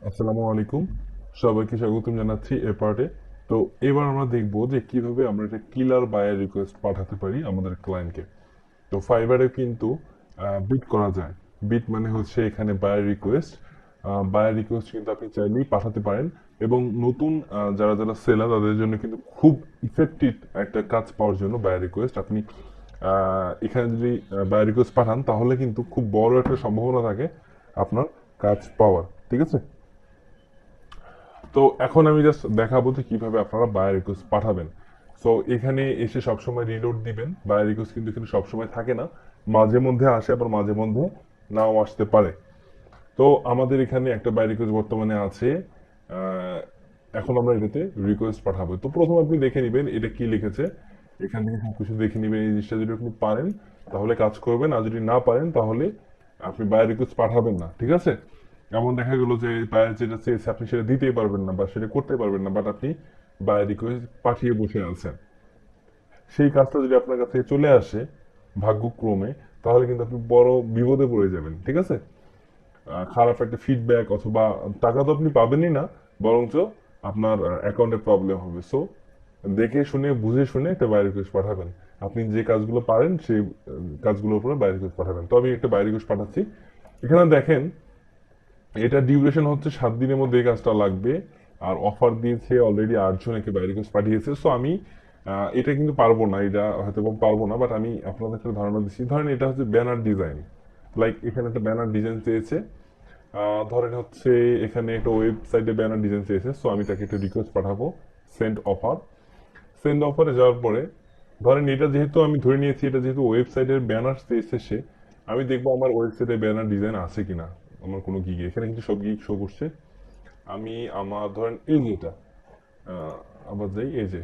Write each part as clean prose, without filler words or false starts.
আসসালামু আলাইকুম, সবাইকে স্বাগতম জানাচ্ছি এ পার্টে। তো এবার আমরা দেখব যে কিভাবে আমরা একটা কিলার বায়ার রিকোয়েস্ট পাঠাতে পারি আমাদের ক্লায়েন্টকে। তো ফাইবারে কিন্তু বিট করা যায়। বিট মানে হচ্ছে এখানে বায়ার রিকোয়েস্ট কিন্তু আপনি চাইলেই পাঠাতে পারেন। এবং নতুন যারা যারা সেলার তাদের জন্য কিন্তু খুব ইফেক্টিভ একটা কাজ পাওয়ার জন্য বায়ার রিকোয়েস্ট আপনি এখানে যদি বায়ার রিকোয়েস্ট পাঠান তাহলে কিন্তু খুব বড় একটা সম্ভাবনা থাকে আপনার কাজ পাওয়ার। ঠিক আছে। তো এখন আমি জাস্ট দেখাবো যে কিভাবে আপনারা বায়ার রিকোয়েস্ট পাঠাবেন। সো এখানে এসে সবসময় রিলোড দিবেন। বায়ার রিকোয়েস্ট কিন্তু এখানে সবসময় থাকে না, মাঝে মধ্যে আসে, আবার মাঝে মধ্যে নাও আসতে পারে। তো আমাদের এখানে একটা বায়ার রিকোয়েস্ট বর্তমানে আছে। আহ, এখন আমরা এটাতে রিকোয়েস্ট পাঠাবো। তো প্রথমে আপনি দেখে নেবেন এটা কি লিখেছে, এখান থেকে সবকিছু দেখে নেবেন। এই জিনিসটা যদি আপনি পারেন তাহলে কাজ করবেন, আর যদি না পারেন তাহলে আপনি বায়ার রিকোয়েস্ট পাঠাবেন না। ঠিক আছে। এমন দেখা গেল যে বায়ার যেটা চেয়েছে আপনি সেটা দিতেই পারবেন না বা সেটা করতে পারবেন না, বাট আপনি বায়ার রিকোয়েস্ট পাঠিয়ে বসে আছেন। সেই কাজটা যদি আপনার কাছে চলে আসে ভাগ্যক্রমে, তাহলে কিন্তু আপনি বড় বিপদে পড়ে যাবেন। ঠিক আছে। খারাপ একটা ফিডব্যাক অথবা টাকা তো আপনি পাবেনই না, বরঞ্চ আপনার অ্যাকাউন্টে প্রবলেম হবে। সো দেখে শুনে বুঝে শুনে একটা বাই রিকোয়েস্ট পাঠাবেন। আপনি যে কাজগুলো পারেন সেই কাজগুলোর উপরে বাই রিকোয়েস্ট পাঠাবেন। তো আমি একটা বাই রিকোয়েস্ট পাঠাচ্ছি। এখানে দেখেন এটা ডিউরেশন হচ্ছে 7 দিনের মধ্যে এই কাজটা লাগবে। আর অফার দিয়েছে অলরেডি 8 জন একে বাই রিকোয়েস্ট পাঠিয়েছে। সো আমি এটা কিন্তু পারবো না, এটা হয়তো বা পারবো না, বাট আমি আপনাদের একটা ধারণা দিচ্ছি। ধরেন এটা হচ্ছে ব্যানার ডিজাইন। লাইক এখানে একটা ব্যানার ডিজাইন চেয়েছে। ধরেন হচ্ছে এখানে একটা ওয়েবসাইটে ব্যানার ডিজাইন চেয়েছে। সো আমি তাকে একটা রিকোয়েস্ট পাঠাবো, সেন্ড অফার। সেন্ড অফারে যাওয়ার পরে ধরেন এটা যেহেতু আমি ধরে নিয়েছি এটা যেহেতু ওয়েবসাইটের ব্যানার চেয়েছে সে, আমি দেখবো আমার ওয়েবসাইটে ব্যানার ডিজাইন আছে কিনা আমার কোনো গিগে। এখানে কিন্তু সব গিগ শো করছে। আমি আমার ধরেন এই যে এটা আবার যাই, এই যে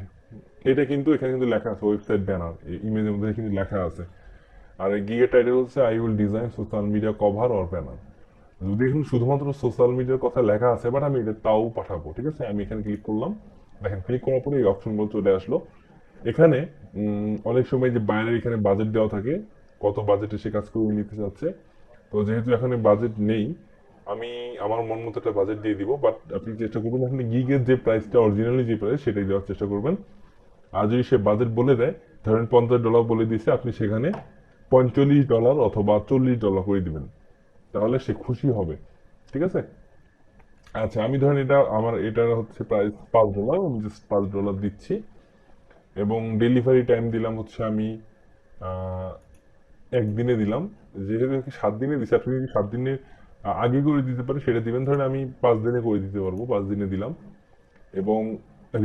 এটা কিন্তু এখানে কিন্তু লেখা আছে ওয়েবসাইট ব্যানার, ইমেজের মধ্যে কিন্তু লেখা আছে। আর এই গিগের টাইটেল হচ্ছে I will design social media cover or banner. যদি এখানে শুধুমাত্র সোশ্যাল মিডিয়ার কথা লেখা আছে, বাট আমি এটা তাও পাঠাবো। ঠিক আছে। আমি এখানে ক্লিক করলাম, দেখেন ক্লিক করার পরে এই অপশনগুলো চলে আসলো। এখানে অনেক সময় যে বাইরের এখানে বাজেট দেওয়া থাকে, কত বাজেটে সে কাজ করে নিতে চাচ্ছে। তো যেহেতু এখানে বাজেট নেই, আমি আমার মন মতো একটা বাজেট দিয়ে দিব। বাট আপনি চেষ্টা করবেন এখানে গিগের যে প্রাইসটা অরিজিনালি যে প্রাইস সেটাই দেওয়ার চেষ্টা করবেন। আর যদি সে বাজেট বলে দেয়, ধরেন $50 বলে দিয়েছে, আপনি সেখানে $45 অথবা $40 করে দিবেন, তাহলে সে খুশি হবে। ঠিক আছে। আচ্ছা আমি ধরেন এটা আমার এটার হচ্ছে প্রাইস $5, আমি জাস্ট $5 দিচ্ছি। এবং ডেলিভারি টাইম দিলাম হচ্ছে আমি আহ, একদিনে দিলাম। যেহেতু একে 7 দিনে দিচ্ছি, আপনি যদি 7 দিনের আগে করে দিতে পারে সেটা দিবেন। ধরেন আমি 5 দিনে করে দিতে পারবো, 5 দিনে দিলাম। এবং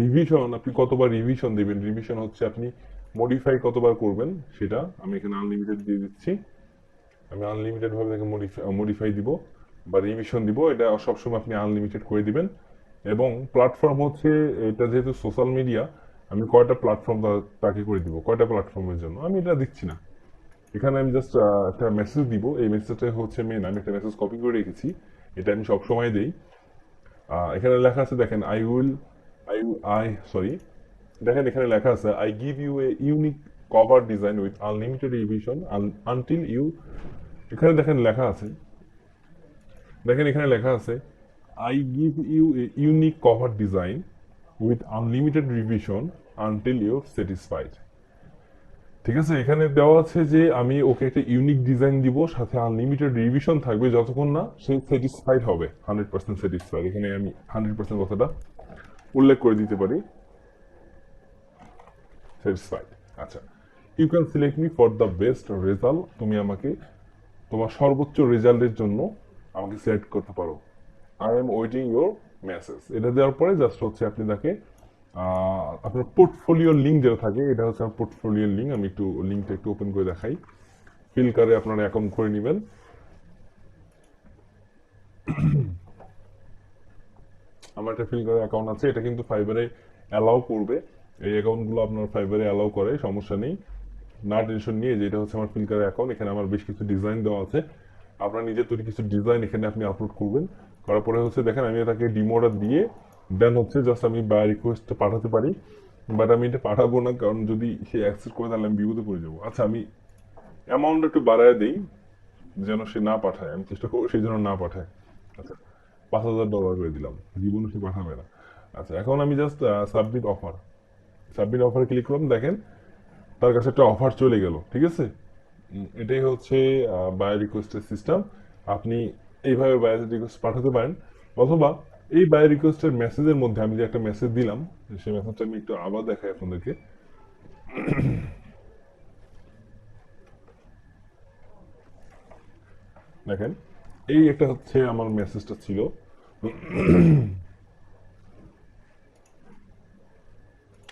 রিভিশন আপনি কতবার রিভিশন দিবেন, রিভিশন হচ্ছে আপনি মডিফাই কতবার করবেন সেটা আমি এখানে আনলিমিটেড দিয়ে দিচ্ছি। আমি আনলিমিটেড ভাবে তাকে মডিফাই দিব বা রিভিশন দিব, এটা সবসময় আপনি আনলিমিটেড করে দিবেন। এবং প্ল্যাটফর্ম হচ্ছে, এটা যেহেতু সোশ্যাল মিডিয়া, আমি কয়টা প্ল্যাটফর্ম তাকে করে দিব, কয়টা প্ল্যাটফর্মের জন্য আমি এটা দিচ্ছি না। এখানে আমি জাস্ট একটা মেসেজ দিব। এই মেসেজটা হচ্ছে মেন, আমি একটা মেসেজ কপি করে রেখেছি, এটা আমি সবসময় দিই। এখানে লেখা আছে দেখেন I will I I sorry দেখেন এখানে লেখা আছে I give you a unique cover design with unlimited revision until you. এখানে দেখেন লেখা আছে, দেখেন এখানে লেখা আছে I give you a unique cover design with unlimited revision until you satisfied. ঠিক আছে। এখানে দেওয়া আছে যে আমি ওকে একটা ইউনিক ডিজাইন দিব, সাথে আনলিমিটেড রিভিশন থাকবে যতক্ষণ না সে স্যাটিসফাইড হবে, 100% স্যাটিসফাইড। এখানে আমি 100% কথাটা উল্লেখ করে দিতে পারি, স্যাটিসফাইড। আচ্ছা, you can select me for the best result. তুমি আমাকে তোমার সর্বোচ্চ রেজাল্টের জন্য আমাকে সিলেক্ট করতে পারো। I am waiting your message. এটা দেওয়ার পরে জাস্ট হচ্ছে আপনি তাকে আপনার পোর্টফোলিওর লিঙ্ক যেটা থাকে, এটা হচ্ছে আমার পোর্টফোলিওর লিঙ্ক। আমি একটু লিঙ্কটা একটু ওপেন করে দেখাই। ফিলকারে আপনারা অ্যাকাউন্ট করে নেবেন। আমার একটা ফিলকারে অ্যাকাউন্ট আছে, এটা কিন্তু ফাইবারে অ্যালাউ করবে। এই অ্যাকাউন্টগুলো আপনার ফাইবারে অ্যালাউ করে, সমস্যা নেই, না টেনশন নিয়ে। যেটা হচ্ছে আমার ফিলকার অ্যাকাউন্ট, এখানে আমার বেশ কিছু ডিজাইন দেওয়া আছে। আপনার নিজের তৈরি কিছু ডিজাইন এখানে আপনি আপলোড করবেন। করার পরে হচ্ছে দেখেন আমি তাকে ডিমোটা দিয়ে দেন হচ্ছে জাস্ট আমি বাই রিকোয়েস্ট পাঠাতে পারি। বাট আমি এটা পাঠাবো না, কারণ যদি সে অ্যাক্সেপ্ট করে তাহলে আমি বিপদে পড়ে যাবো। আচ্ছা আমি অ্যামাউন্ট একটু বাড়ায় দিই যেন সে না পাঠায়, আমি চেষ্টা করবো সেই জন্য না পাঠায়। আচ্ছা $5,000 করে দিলাম, জীবনে সে পাঠাবে না। আচ্ছা, এখন আমি জাস্ট সাবমিট অফারে ক্লিক করলাম, দেখেন তার কাছে একটা অফার চলে গেল। ঠিক আছে, এটাই হচ্ছে বায়ার রিকোয়েস্টের সিস্টেম। আপনি এইভাবে বায়ার রিকোয়েস্ট পাঠাতে পারেন, অথবা এই বায়ার রিকোয়েস্টের মেসেজের মধ্যে আমি যে একটা মেসেজ দিলাম, সেই মেসেজটা আমি একটু আবার দেখাই আপনাদেরকে। দেখেন, এই একটা হচ্ছে আমার মেসেজটা ছিল।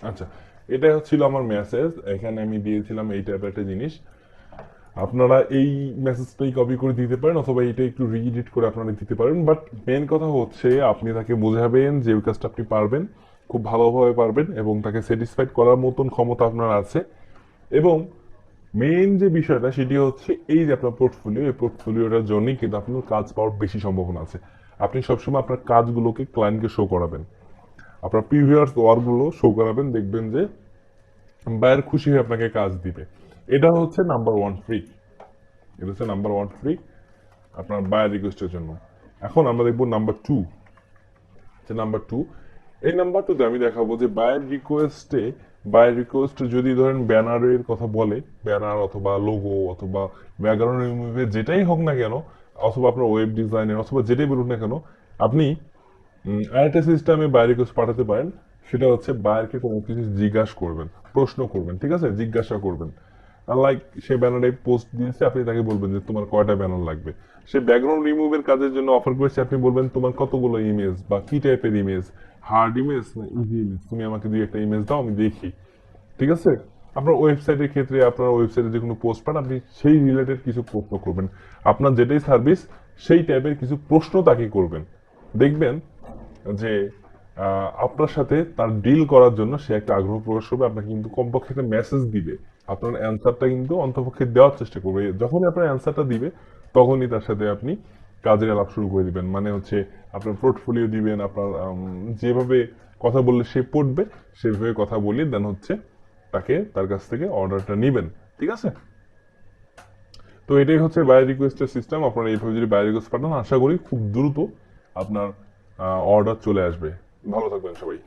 আচ্ছা, এটা হচ্ছিল আমার মেসেজ, এখানে আমি দিয়েছিলাম এই টাইপের একটা জিনিস। আপনারা এই মেসেজটাই কপি করে দিতে পারেন, অথবা এটা একটু রিএডিট করে আপনারা দিতে পারেন। বাট মেন কথা হচ্ছে আপনি তাকে বোঝাবেন যে ওই কাজটা আপনি পারবেন, খুব ভালোভাবে পারবেন, এবং তাকে স্যাটিসফাইড করার মতন ক্ষমতা আপনার আছে। এবং মেইন যে বিষয়টা সেটি হচ্ছে এই যে আপনার পোর্টফোলিও, এই পোর্টফোলিওটার জন্যই কিন্তু আপনার কাজ পাওয়ার বেশি সম্ভাবনা আছে। আপনি সবসময় আপনার কাজগুলোকে ক্লায়েন্টকে শো করাবেন, আপনার প্রিভিয়াস ওয়ার্কগুলো শো করাবেন, দেখবেন যে বায়ার খুশি হয়ে আপনাকে কাজ দিবে। এটা হচ্ছে নাম্বার ওয়ান ট্রিক, এটা হচ্ছে নাম্বার ওয়ান ট্রিক আপনার বায়ার রিকোয়েস্টের জন্য। এখন আমরা দেখবো নাম্বার টু। যে নাম্বার টু, এই নাম্বার টুতে আমি দেখাবো যে বায়ার রিকোয়েস্ট যদি ধরেন ব্যানারের কথা বলে, ব্যানার অথবা লোগো অথবা ব্যাকগ্রাউন্ড রিমুভের যেটাই হোক না কেন, অথবা আপনার ওয়েব ডিজাইনের অথবা যেটাই বলুন না কেন, আপনি আরেকটা সিস্টেমে বায়ার রিকোয়েস্ট পাঠাতে পারেন। সেটা হচ্ছে বায়ারকে কোনো কিছু জিজ্ঞাসা করবেন, প্রশ্ন করবেন, ঠিক আছে, জিজ্ঞাসা করবেন। লাইক সে ব্যানারে পোস্ট দিয়েছে, আপনি তাকে বলবেন যে তোমার কয়টা ব্যানার লাগবে। সে ব্যাকগ্রাউন্ড রিমুভের কাজের জন্য অফার করেছে, আপনি বলবেন তোমার কতগুলো ইমেজ বা কি টাইপের ইমেজ, হার্ড ইমেজ না ইজি ইমেজ, তুমি আমাকে দুই একটা ইমেজ দাও আমি দেখি। ঠিক আছে, আপনার ওয়েবসাইটের ক্ষেত্রে আপনার ওয়েবসাইটে যে কোনো পোস্ট পান, আপনি সেই রিলেটেড কিছু প্রশ্ন করবেন, আপনার যেটাই সার্ভিস সেই টাইপের কিছু প্রশ্ন তাকে করবেন। দেখবেন যে আপনার সাথে তার ডিল করার জন্য সে একটা আগ্রহ প্রকাশ করবে, আপনাকে কিন্তু কমপক্ষে একটা মেসেজ দিবে, আপনার অ্যান্সারটা কিন্তু অন্তপক্ষে দেওয়ার চেষ্টা করবে। যখনই আপনার অ্যান্সারটা দিবে তখনই তার সাথে আপনি কাজের আলাপ শুরু করে দিবেন। মানে হচ্ছে আপনার পোর্টফোলিও দিবেন, আপনার যেভাবে কথা বললে সে পড়বে সেভাবে কথা বলিয়ে দেন হচ্ছে তাকে তার কাছ থেকে অর্ডারটা নিবেন। ঠিক আছে, তো এটাই হচ্ছে বায়ার রিকোয়েস্টের সিস্টেম। আপনারা এইভাবে যদি বায়ার রিকোয়েস্ট পাঠান, আশা করি খুব দ্রুত আপনার অর্ডার চলে আসবে। ভালো থাকবেন সবাই।